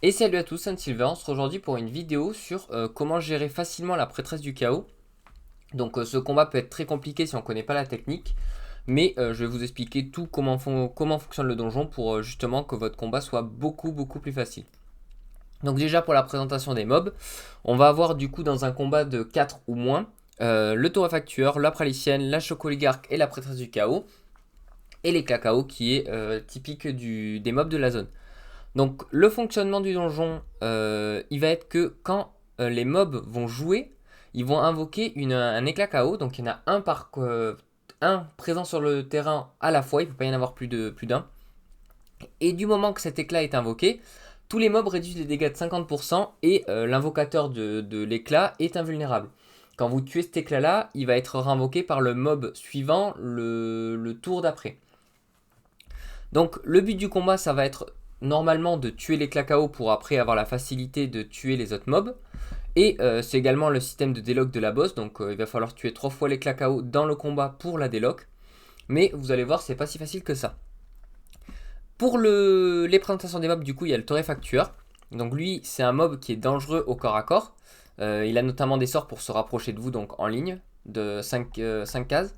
Et salut à tous, c'est Sylvain. On se retrouve aujourd'hui pour une vidéo sur comment gérer facilement la prêtresse du chaos. Donc ce combat peut être très compliqué si on ne connaît pas la technique, mais je vais vous expliquer tout comment fonctionne le donjon pour justement que votre combat soit beaucoup plus facile. Donc déjà pour la présentation des mobs, on va avoir du coup dans un combat de 4 ou moins le torréfactueur, la pralicienne, la chocoligarque et la prêtresse du chaos, et les cacao qui est typique des mobs de la zone. Donc le fonctionnement du donjon, il va être que quand les mobs vont jouer, ils vont invoquer un éclat KO. Donc il y en a un présent sur le terrain à la fois, il ne peut pas y en avoir plus d'un. Et du moment que cet éclat est invoqué, tous les mobs réduisent les dégâts de 50% et l'invocateur de l'éclat est invulnérable. Quand vous tuez cet éclat-là, il va être réinvoqué par le mob suivant le tour d'après. Donc le but du combat, ça va être normalement de tuer les KO pour après avoir la facilité de tuer les autres mobs. Et c'est également le système de déloc de la boss, donc il va falloir tuer 3 fois les KO dans le combat pour la déloc. Mais vous allez voir, c'est pas si facile que ça. Pour les présentations des mobs, du coup, il y a le torréfactueur. Donc lui, c'est un mob qui est dangereux au corps à corps. Il a notamment des sorts pour se rapprocher de vous, donc en ligne, de 5 cases.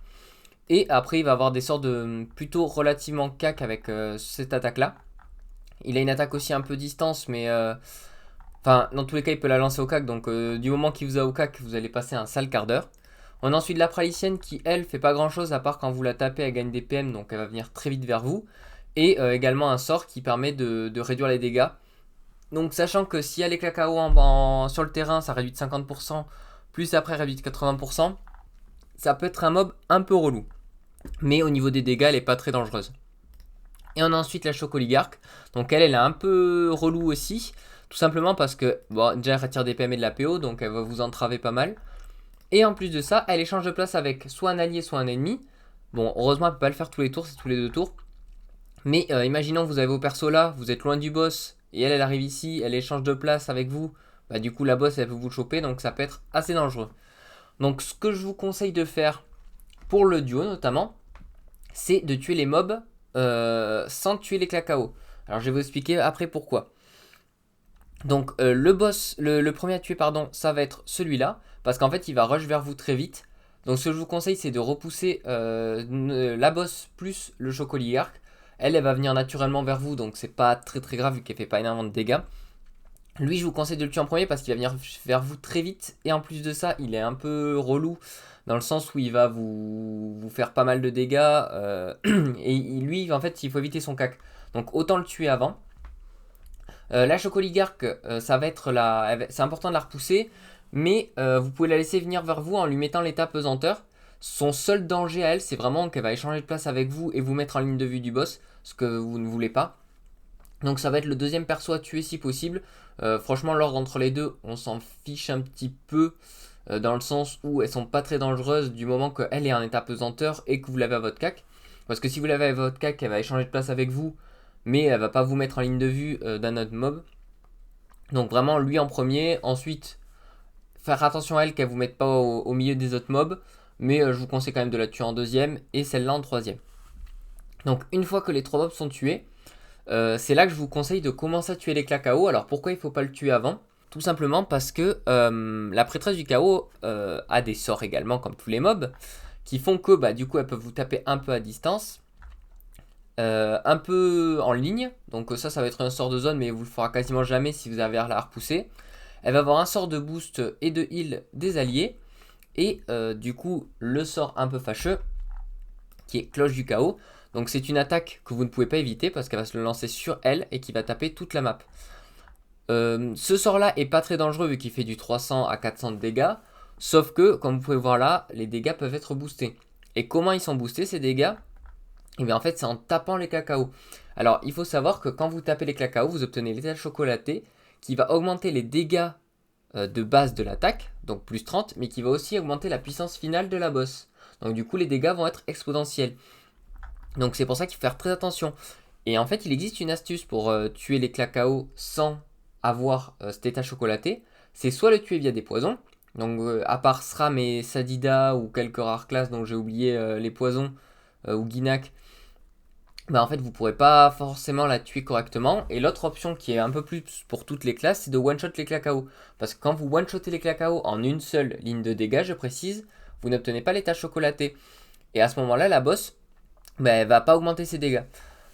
Et après, il va avoir des sorts de plutôt relativement cac avec cette attaque-là. Il a une attaque aussi un peu distance, mais dans tous les cas, il peut la lancer au cac. Donc, du moment qu'il vous a au cac, vous allez passer un sale quart d'heure. On a ensuite la pralicienne qui, elle, fait pas grand chose à part quand vous la tapez, elle gagne des PM, donc elle va venir très vite vers vous. Et également un sort qui permet de réduire les dégâts. Donc, sachant que si elle est KO sur le terrain, ça réduit de 50%, plus après réduit de 80%, ça peut être un mob un peu relou. Mais au niveau des dégâts, elle est pas très dangereuse. Et on a ensuite la chocoligarque. Donc elle est un peu relou aussi. Tout simplement parce que, bon, déjà elle retire des PM et de la PO, donc elle va vous entraver pas mal. Et en plus de ça, elle échange de place avec soit un allié, soit un ennemi. Bon, heureusement, elle peut pas le faire tous les tours, c'est tous les 2 tours. Mais imaginons que vous avez vos persos là, vous êtes loin du boss, et elle arrive ici, elle échange de place avec vous. Bah du coup, la boss, elle peut vous choper, donc ça peut être assez dangereux. Donc ce que je vous conseille de faire pour le duo notamment, c'est de tuer les mobs sans tuer les KO. Alors je vais vous expliquer après pourquoi. Donc le boss, le premier à tuer, pardon, ça va être celui-là, parce qu'en fait il va rush vers vous très vite. Donc ce que je vous conseille, c'est de repousser la boss plus le chocoliarque. Elle va venir naturellement vers vous, donc c'est pas très grave vu qu'elle fait pas énormément de dégâts. Lui, je vous conseille de le tuer en premier parce qu'il va venir vers vous très vite. Et en plus de ça, il est un peu relou dans le sens où il va vous faire pas mal de dégâts. Et lui, en fait, il faut éviter son cac. Donc autant le tuer avant. La chocoligarque, ça va être c'est important de la repousser. Mais vous pouvez la laisser venir vers vous en lui mettant l'état pesanteur. Son seul danger à elle, c'est vraiment qu'elle va échanger de place avec vous et vous mettre en ligne de vue du boss. Ce que vous ne voulez pas. Donc ça va être le deuxième perso à tuer si possible. Franchement, l'ordre entre les deux, on s'en fiche un petit peu. Dans le sens où elles sont pas très dangereuses du moment qu'elle est en état pesanteur et que vous l'avez à votre cac. Parce que si vous l'avez à votre cac, elle va échanger de place avec vous, mais elle va pas vous mettre en ligne de vue d'un autre mob. Donc vraiment lui en premier. Ensuite, faire attention à elle qu'elle vous mette pas au milieu des autres mobs. Mais je vous conseille quand même de la tuer en deuxième et celle-là en troisième. Donc une fois que les trois mobs sont tués, c'est là que je vous conseille de commencer à tuer les KO. Alors pourquoi il ne faut pas le tuer avant? Tout simplement parce que la prêtresse du chaos a des sorts également comme tous les mobs qui font que bah, du coup elle peut vous taper un peu à distance, un peu en ligne. Donc ça va être un sort de zone mais vous le fera quasiment jamais si vous avez à la repousser. Elle va avoir un sort de boost et de heal des alliés. Et du coup le sort un peu fâcheux qui est cloche du chaos. Donc c'est une attaque que vous ne pouvez pas éviter parce qu'elle va se le lancer sur elle et qui va taper toute la map. Ce sort là est pas très dangereux vu qu'il fait du 300 à 400 de dégâts. Sauf que, comme vous pouvez voir là, les dégâts peuvent être boostés. Et comment ils sont boostés ces dégâts? Et bien en fait c'est en tapant les cacao. Alors il faut savoir que quand vous tapez les cacao, vous obtenez l'étal chocolaté qui va augmenter les dégâts de base de l'attaque, donc plus 30, mais qui va aussi augmenter la puissance finale de la boss. Donc du coup les dégâts vont être exponentiels. Donc c'est pour ça qu'il faut faire très attention. Et en fait, il existe une astuce pour tuer les cacao sans avoir cet état chocolaté. C'est soit le tuer via des poisons. Donc à part Sram et Sadida ou quelques rares classes dont j'ai oublié les poisons ou Guinac, bah en fait vous pourrez pas forcément la tuer correctement. Et l'autre option qui est un peu plus pour toutes les classes, c'est de one-shot les KO. Parce que quand vous one-shotez les KO en une seule ligne de dégâts, je précise, vous n'obtenez pas l'état chocolaté. Et à ce moment-là, la boss, bah, elle va pas augmenter ses dégâts.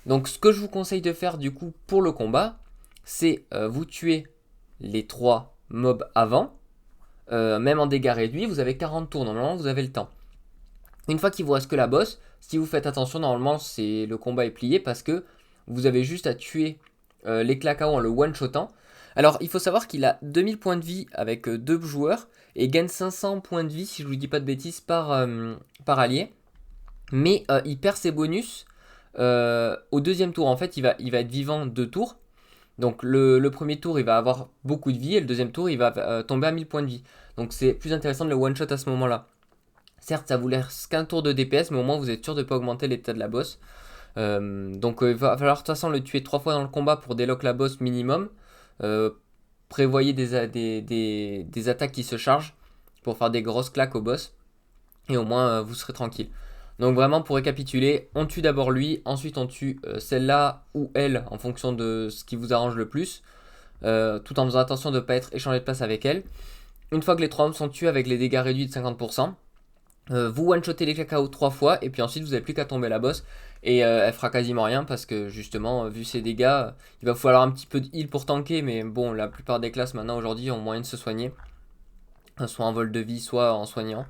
Donc ce que je vous conseille de faire du coup pour le combat, c'est vous tuer les 3 mobs avant. Même en dégâts réduits, vous avez 40 tours, normalement vous avez le temps. Une fois qu'il vous reste que la boss, si vous faites attention, normalement le combat est plié parce que vous avez juste à tuer les KO en le one-shotant. Alors il faut savoir qu'il a 2000 points de vie avec 2 joueurs et gagne 500 points de vie, si je vous dis pas de bêtises, par allié. Mais il perd ses bonus au deuxième tour. En fait, il va être vivant 2 tours. Donc le premier tour, il va avoir beaucoup de vie et le deuxième tour, il va tomber à 1000 points de vie. Donc c'est plus intéressant de le one-shot à ce moment-là. Certes, ça vous laisse qu'un tour de DPS, mais au moins vous êtes sûr de ne pas augmenter l'état de la boss. Donc il va falloir de toute façon le tuer 3 fois dans le combat pour délock la boss minimum. Prévoyez des attaques qui se chargent pour faire des grosses claques au boss. Et au moins vous serez tranquille. Donc vraiment pour récapituler, on tue d'abord lui, ensuite on tue celle-là ou elle en fonction de ce qui vous arrange le plus. Tout en faisant attention de ne pas être échangé de place avec elle. Une fois que les 3 hommes sont tués avec les dégâts réduits de 50%, vous one-shotez les KO 3 fois et puis ensuite vous n'avez plus qu'à tomber la boss et elle fera quasiment rien parce que justement vu ses dégâts il va falloir un petit peu de heal pour tanker, mais bon la plupart des classes maintenant aujourd'hui ont moyen de se soigner, soit en vol de vie soit en soignant.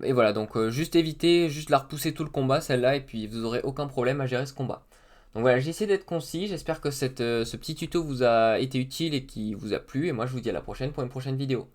Et voilà, donc juste éviter, juste la repousser tout le combat celle-là et puis vous aurez aucun problème à gérer ce combat. Donc voilà, j'ai essayé d'être concis, j'espère que ce petit tuto vous a été utile et qui vous a plu et moi je vous dis à la prochaine pour une prochaine vidéo.